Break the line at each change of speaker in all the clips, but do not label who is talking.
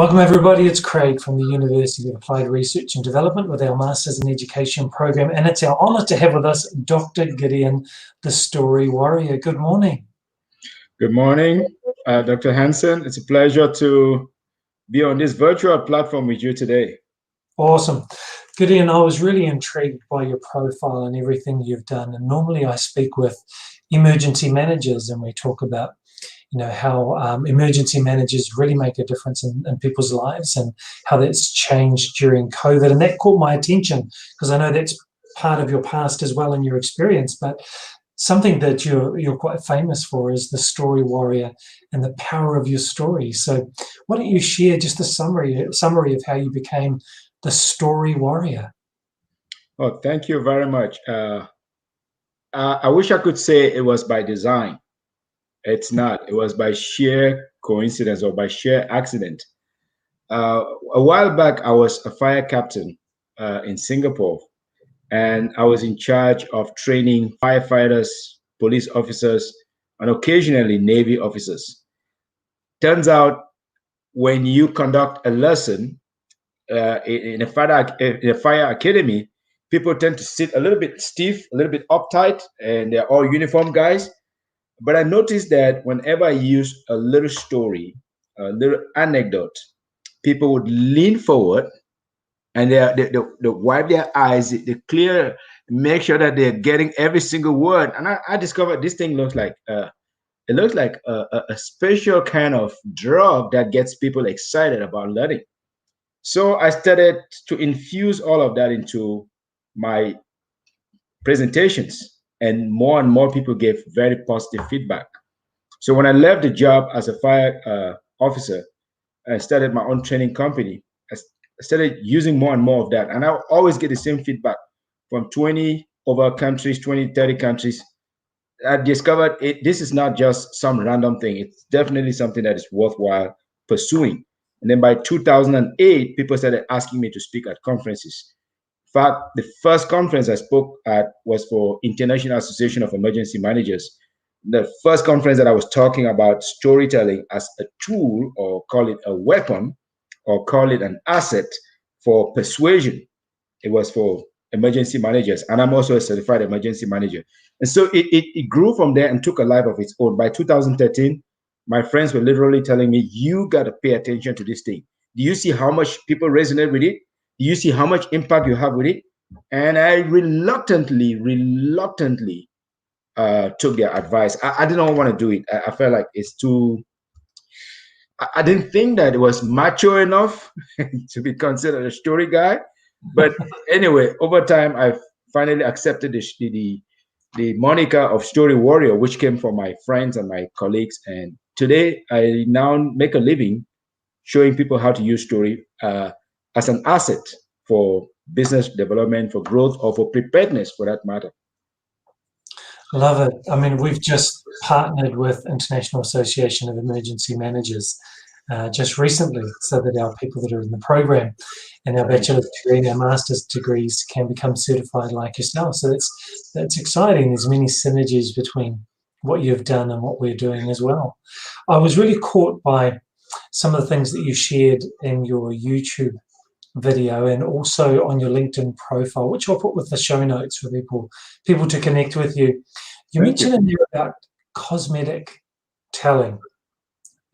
Welcome everybody, it's Craig from the University of Applied Research and Development with our Masters in Education program, and it's our honour to have with us Dr. Gideon, the Story Warrior. Good morning.
Good morning, Dr. Hansen. It's a pleasure to be on this virtual platform with you today.
Awesome. Gideon, I was really intrigued by your profile and everything you've done, and normally I speak with emergency managers and we talk about how emergency managers really make a difference in people's lives and how that's changed during COVID. And that caught my attention because I know that's part of your past as well and your experience, but something that you're quite famous for is the story warrior and the power of your story. So why don't you share just a summary of how you became the story warrior?
Oh, thank you very much. I wish I could say it was by design. It's not. It was by sheer coincidence or by sheer accident. A while back, I was a fire captain in Singapore, and I was in charge of training firefighters, police officers, and occasionally Navy officers. Turns out, when you conduct a lesson in a fire academy, people tend to sit a little bit stiff, a little bit uptight, and they're all uniform guys. But I noticed that whenever I use a little story, a little anecdote, people would lean forward and they wipe their eyes, they clear, make sure that they're getting every single word. And I discovered this thing looks like a special kind of drug that gets people excited about learning. So I started to infuse all of that into my presentations, and more people gave very positive feedback. So when I left the job as a fire officer, I started my own training company. I started using more and more of that, and I always get the same feedback from 20 over countries, 20, 30 countries. I discovered this is not just some random thing. It's definitely something that is worthwhile pursuing. And then by 2008, people started asking me to speak at conferences. In fact, the first conference I spoke at was for International Association of Emergency Managers. The first conference that I was talking about storytelling as a tool, or call it a weapon, or call it an asset for persuasion. It was for emergency managers, and I'm also a certified emergency manager. And so it grew from there and took a life of its own. By 2013, my friends were literally telling me, you got to pay attention to this thing. Do you see how much people resonate with it? Do you see how much impact you have with it? And I reluctantly took their advice. I didn't want to do it. I felt like it's too, I didn't think that it was macho enough to be considered a story guy. But anyway, over time, I finally accepted the moniker of story warrior, which came from my friends and my colleagues. And today, I now make a living showing people how to use story as an asset for business development, for growth, or for preparedness, for that matter.
Love it. I mean, we've just partnered with International Association of Emergency Managers just recently, so that our people that are in the program and our bachelor's degree and our master's degrees can become certified like yourself. So that's exciting. There's many synergies between what you've done and what we're doing as well. I was really caught by some of the things that you shared in your YouTube video and also on your LinkedIn profile, which I'll put with the show notes for people to connect with you. You mentioned in there about cosmetic telling.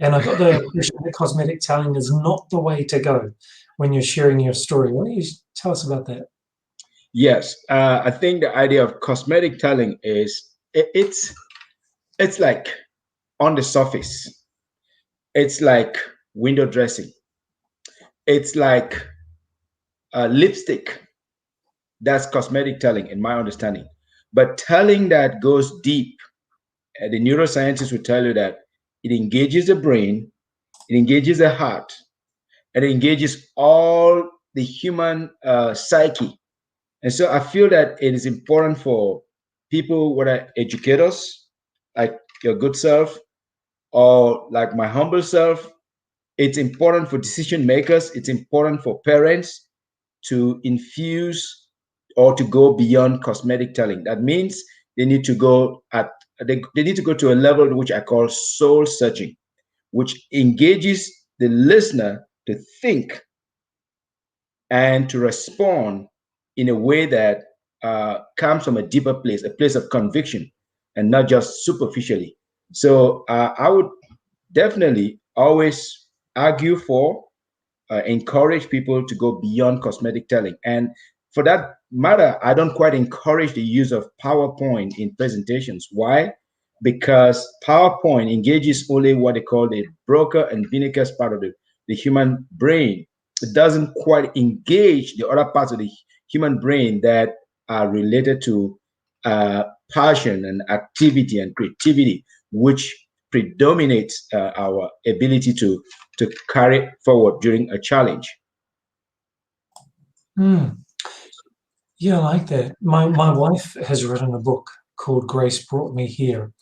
And I got the impression that cosmetic telling is not the way to go when you're sharing your story. Why don't you tell us about that?
Yes, I think the idea of cosmetic telling is it's like on the surface. It's like window dressing. It's like lipstick. That's cosmetic telling, in my understanding. But telling that goes deep, the neuroscientists will tell you that it engages the brain, it engages the heart, and it engages all the human psyche. And so I feel that it is important for people, whether educators, like your good self, or like my humble self. It's important for decision makers. It's important for parents to infuse or to go beyond cosmetic telling. That means they need to go to a level which I call soul searching, which engages the listener to think and to respond in a way that comes from a deeper place, a place of conviction, and not just superficially. So I would definitely always argue for, encourage people to go beyond cosmetic telling. And for that matter, I don't quite encourage the use of PowerPoint in presentations. Why? Because PowerPoint engages only what they call the broker and Vinek's part of the human brain. It doesn't quite engage the other parts of the human brain that are related to uh, passion and activity and creativity, which predominates our ability to carry forward during a challenge.
Mm. Yeah, I like that. My wife has written a book called Grace Brought Me Here,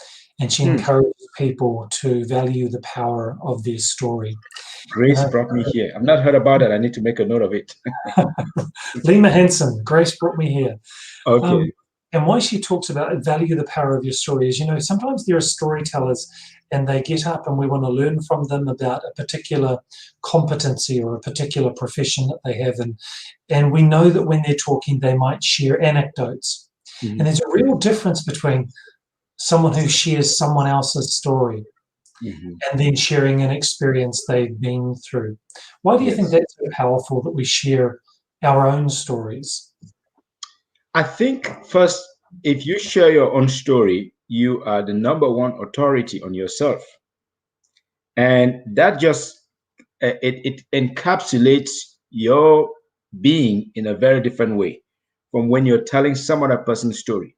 and she
Hmm.
encourages people to value the power of their story. And
Grace
I,
brought me here. I've not heard about it. I need to make a note of it.
Lima Henson, Grace Brought Me Here. Um,
Okay.
and why she talks about value the power of your story is, sometimes there are storytellers and they get up and we want to learn from them about a particular competency or a particular profession that they have. And we know that when they're talking, they might share anecdotes. And
Mhm.
there's a real difference between someone who shares someone else's story
Mhm.
and then sharing an experience they've been through. Why do you think
Yes.
that's so powerful that we share our own stories?
I think first, if you share your own story, you are the number one authority on yourself. And that just it encapsulates your being in a very different way from when you're telling some other person's story.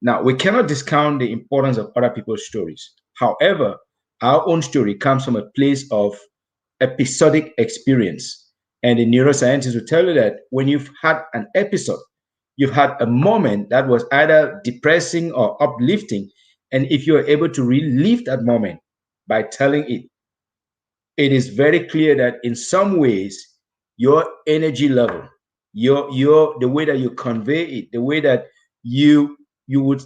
Now, we cannot discount the importance of other people's stories. However, our own story comes from a place of episodic experience. And the neuroscientists will tell you that when you've had an episode, you've had a moment that was either depressing or uplifting. And if you are able to relive that moment by telling it, it is very clear that in some ways your energy level, your the way that you convey it, the way that you would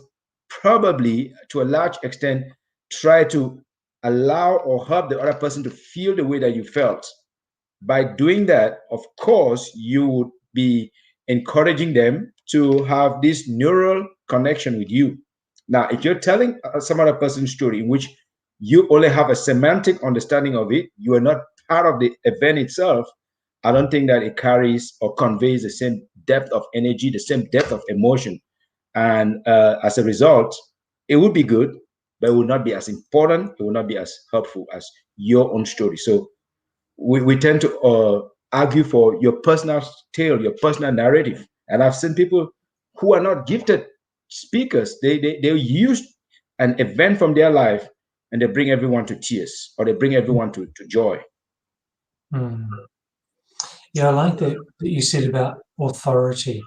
probably to a large extent try to allow or help the other person to feel the way that you felt. By doing that, of course, you would be encouraging them to have this neural connection with you. Now, if you're telling some other person's story in which you only have a semantic understanding of it, you are not part of the event itself, I don't think that it carries or conveys the same depth of energy, the same depth of emotion. And as a result, it would be good, but it would not be as important, it would not be as helpful as your own story. So we tend to argue for your personal tale, your personal narrative. And I've seen people who are not gifted speakers. They use an event from their life and they bring everyone to tears or they bring everyone to joy.
Hmm. Yeah, I like that you said about authority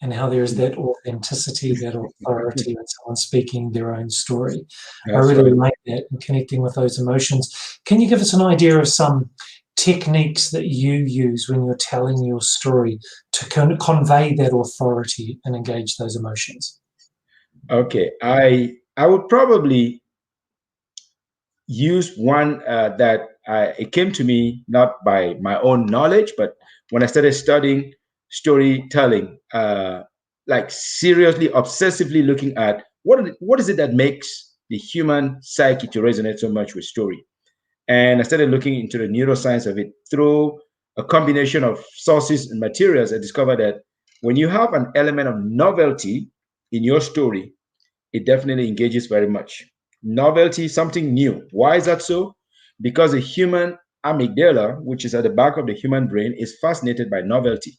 and how there is that authenticity, that authority when someone's speaking their own story. I
That's
really
right.
like that and connecting with those emotions. Can you give us an idea of some techniques that you use when you're telling your story to convey that authority and engage those emotions?
Okay. I would probably use one that it came to me not by my own knowledge, but when I started studying storytelling, like seriously, obsessively looking at what is it that makes the human psyche to resonate so much with story. And I started looking into the neuroscience of it through a combination of sources and materials. I discovered that when you have an element of novelty in your story, it definitely engages very much. Novelty, something new. Why is that so? Because the human amygdala, which is at the back of the human brain, is fascinated by novelty.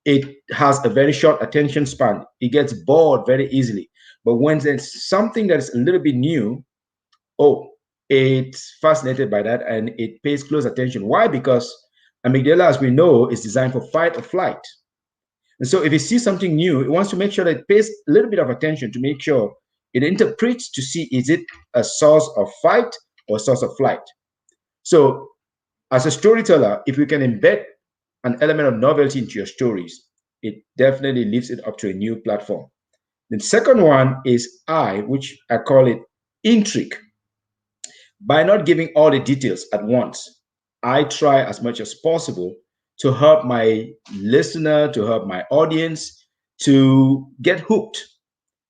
It has a very short attention span. It gets bored very easily. But when there's something that's a little bit new, oh, it's fascinated by that and it pays close attention. Why? Because amygdala, as we know, is designed for fight or flight. And so if it sees something new, it wants to make sure that it pays a little bit of attention to make sure it interprets to see is it a source of fight or a source of flight. So as a storyteller, if you can embed an element of novelty into your stories, it definitely lifts it up to a new platform. The second one is which I call it intrigue. By not giving all the details at once, I try as much as possible to help my listener, to help my audience to get hooked.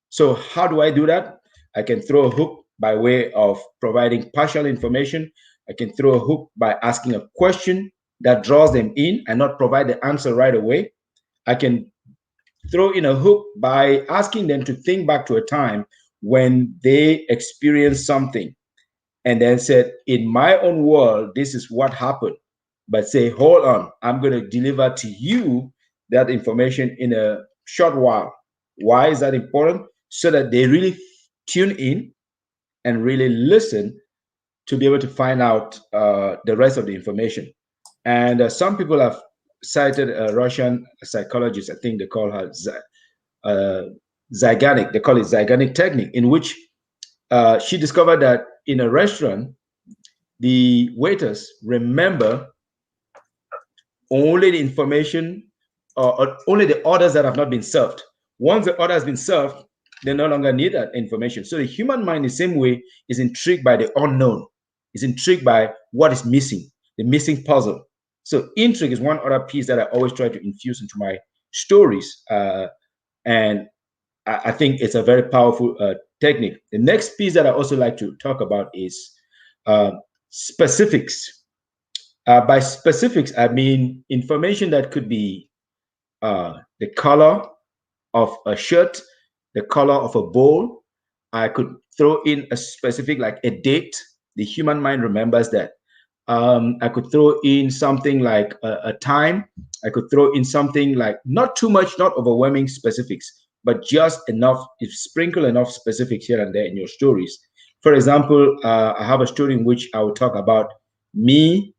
So, how do I do that? I can throw a hook by way of providing partial information. I can throw a hook by asking a question that draws them in and not provide the answer right away. I can throw in a hook by asking them to think back to a time when they experienced something and then said, in my own world, this is what happened. But say, hold on, I'm going to deliver to you that information in a short while. Why is that important? So that they really tune in and really listen to be able to find out the rest of the information. And some people have cited a Russian psychologist, I think they call her uh, Zyganic, they call it Zyganic technique, in which she discovered that in a restaurant, the waiters remember only the information or only the orders that have not been served. Once the order has been served, they no longer need that information. So the human mind, the same way, is intrigued by the unknown, is intrigued by what is missing, the missing puzzle. So intrigue is one other piece that I always try to infuse into my stories. And I think it's a very powerful technique. The next piece that I also like to talk about is uh, specifics. By specifics, I mean information that could be the color of a shirt, the color of a bowl. I could throw in a specific, like a date. The human mind remembers that. I could throw in something like a time. I could throw in something like not too much, not overwhelming specifics, but just enough, if sprinkle enough specifics here and there in your stories. For example, I have a story in which I will talk about me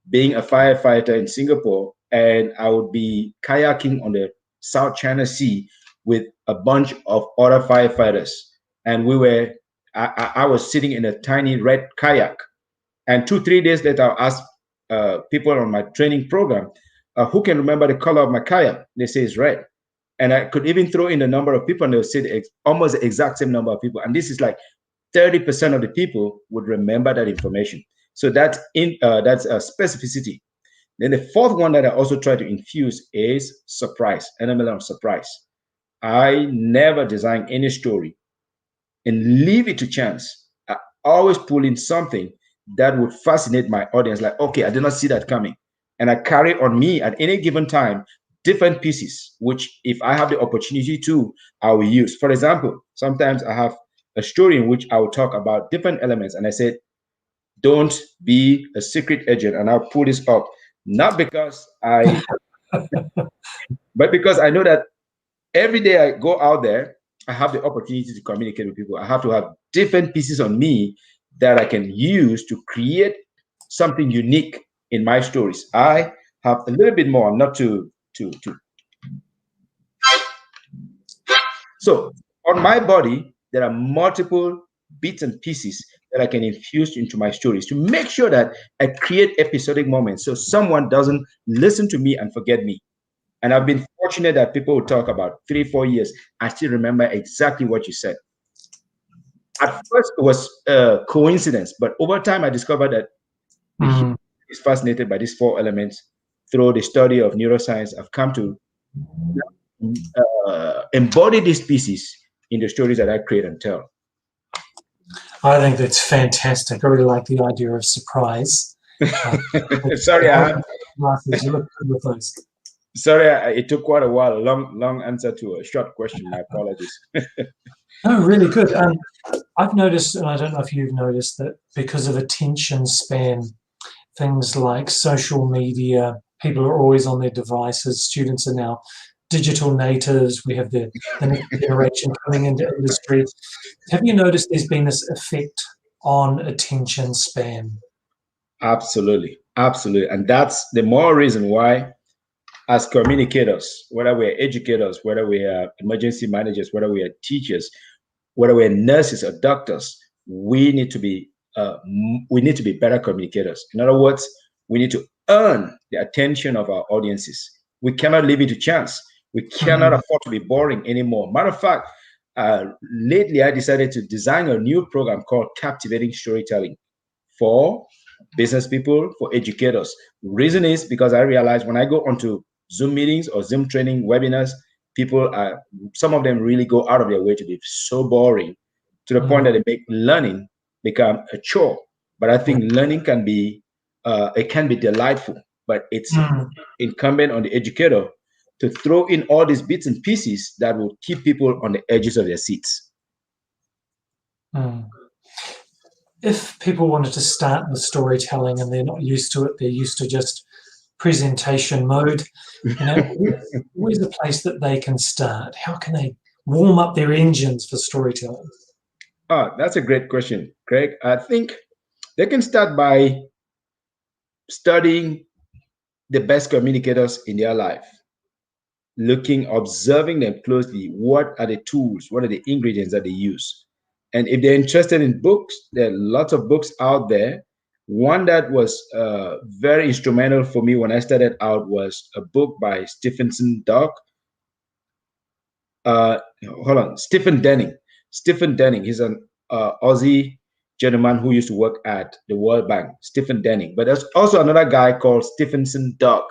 being a firefighter in Singapore, and I would be kayaking on the South China Sea with a bunch of other firefighters. And I was sitting in a tiny red kayak, and 2, 3 days later, I asked people on my training program, who can remember the color of my kayak? They say it's red. And I could even throw in the number of people, and they'll say almost the exact same number of people. And this is like 30% of the people would remember that information. So that's a specificity. Then the fourth one that I also try to infuse is surprise, an element of surprise. I never design any story and leave it to chance. I always pull in something that would fascinate my audience. Like, okay, I did not see that coming. And I carry on me at any given time different pieces, which if I have the opportunity to, I will use. For example, sometimes I have a story in which I will talk about different elements. And I said, don't be a secret agent. And I'll pull this up, not because but because I know that every day I go out there, I have the opportunity to communicate with people. I have to have different pieces on me that I can use to create something unique in my stories. I have a little bit more, not to. So on my body, there are multiple bits and pieces that I can infuse into my stories to make sure that I create episodic moments so someone doesn't listen to me and forget me. And I've been fortunate that people will talk about 3, 4 years. I still remember exactly what you said. At first, it was a coincidence, but over time, I discovered that the human is fascinated by these four elements. Through the study of neuroscience, I've come to embody these pieces in the stories that I create and tell.
I think that's fantastic. I really like the idea of surprise.
Sorry,
You look good with those.
Sorry, it took quite a while. A long answer to a short question. My apologies.
No, really good. I've noticed, and I don't know if you've noticed, that because of attention span, things like social media, people are always on their devices. Students are now digital natives. We have the next generation coming into industry. Have you noticed there's been this effect on attention span?
Absolutely, absolutely, and that's the more reason why, as communicators, whether we're educators, whether we are emergency managers, whether we are teachers, whether we're nurses or doctors, we need to be better communicators. In other words, we need to earn the attention of our audiences. We cannot leave it to chance. We cannot afford to be boring anymore. Matter of fact, lately I decided to design a new program called Captivating Storytelling for business people, for educators. Reason is because I realize when I go onto Zoom meetings or Zoom training webinars, people are, some of them really go out of their way to be so boring to the point that they make learning become a chore. But I think learning can be, it can be delightful, but it's incumbent on the educator to throw in all these bits and pieces that will keep people on the edges of their seats.
If people wanted to start with storytelling and they're not used to it, they're used to just presentation mode, where's a place that they can start? How can they warm up their engines for storytelling?
That's a great question, Craig. I think they can start by studying the best communicators in their life, observing them closely. What are the tools? What are the ingredients that they use? And if they're interested in books, there are lots of books out there. One that was very instrumental for me when I started out was a book by Stephenson Doug. Stephen Denning. Stephen Denning. He's an Aussie gentleman who used to work at the World Bank. Stephen Denning. But there's also another guy called Stephenson Doug.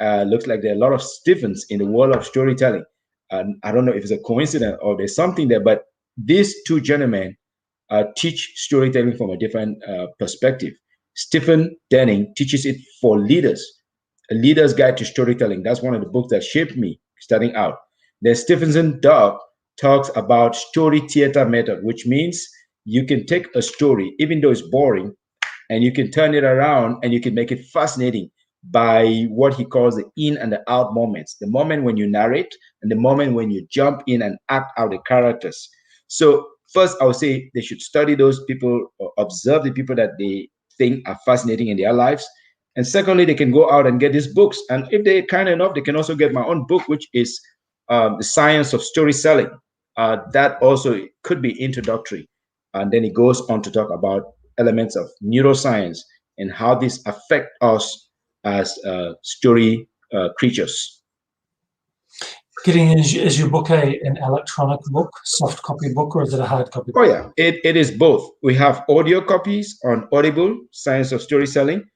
Looks like there are a lot of Stephens in the world of storytelling. And I don't know if it's a coincidence or there's something there, but these two gentlemen teach storytelling from a different perspective. Stephen Denning teaches it for leaders, a leader's guide to storytelling. That's one of the books that shaped me starting out. Then Stephenson Doug talks about story theater method, which means you can take a story, even though it's boring, and you can turn it around and you can make it fascinating by what he calls the in and the out moments, the moment when you narrate and the moment when you jump in and act out the characters. So first, I would say they should study those people or observe the people that they think are fascinating in their lives. And secondly, they can go out and get these books. And if they're kind enough, they can also get my own book, which is The Science of Story Selling. That also could be introductory. And then it goes on to talk about elements of neuroscience and how these affect us as story creatures.
Gideon, is your book an electronic book, soft copy book, or is it a hard copy book?
Oh yeah, it is both. We have audio copies on Audible, Science of Story Selling,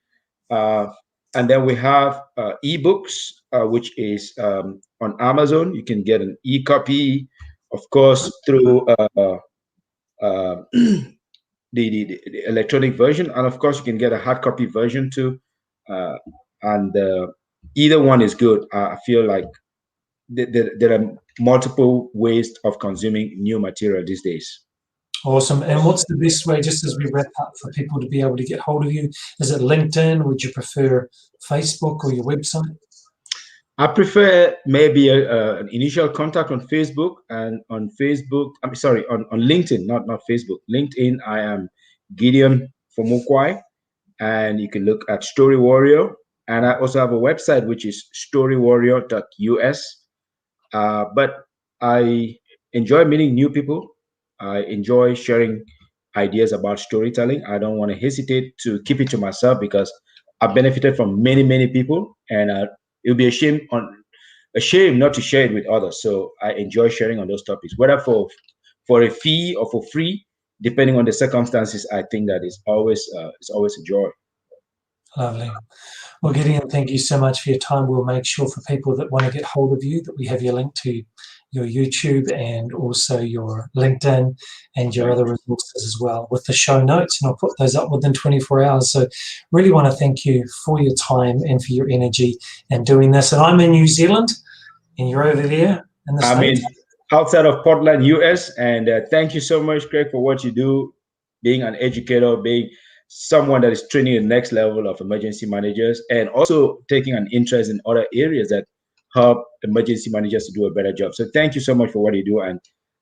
and then we have ebooks, which is on Amazon. You can get an e-copy, of course, through the electronic version, and of course, you can get a hard copy version too. And either one is good. I feel like there are multiple ways of consuming new material these days.
Awesome. And what's the best way, just as we wrap up, for people to be able to get hold of you? Is it LinkedIn? Would you prefer Facebook or your website?
I prefer maybe an initial contact on Facebook, and on Facebook, I'm sorry, on LinkedIn, not Facebook. LinkedIn, I am Gideon For-mukwai, and you can look at Story Warrior. And I also have a website, which is shorturl.at. But I enjoy meeting new people. I enjoy sharing ideas about storytelling. I don't want to hesitate to keep it to myself because I've benefited from many people, and it would be a shame not to share it with others. So I enjoy sharing on those topics, whether for a fee or for free, depending on the circumstances. I think that it's always a joy.
Lovely. Well, Gideon, thank you so much for your time. We'll make sure for people that want to get hold of you that we have your link to your YouTube and also your LinkedIn and your other resources as well with the show notes, and I'll put those up within 24 hours. So really want to thank you for your time and for your energy and doing this. And I'm in New Zealand and you're over there in the States.
Outside of Portland, US, and thank you so much, Craig, for what you do, being an educator, being someone that is training the next level of emergency managers, and also taking an interest in other areas that help emergency managers to do a better job. So thank you so much for what you do, and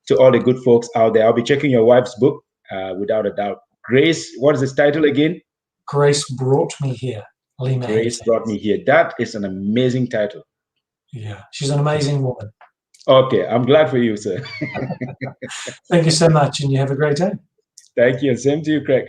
to all the good folks out there. I'll be checking your wife's book, without a doubt. Grace, what is this title again?
Grace Brought Me Here. Lima
Grace Brought Me Here. That is an amazing title.
Yeah, she's an amazing woman.
Okay, I'm glad for you, sir.
Thank you so much, and you have a great day.
Thank you, and same to you, Craig.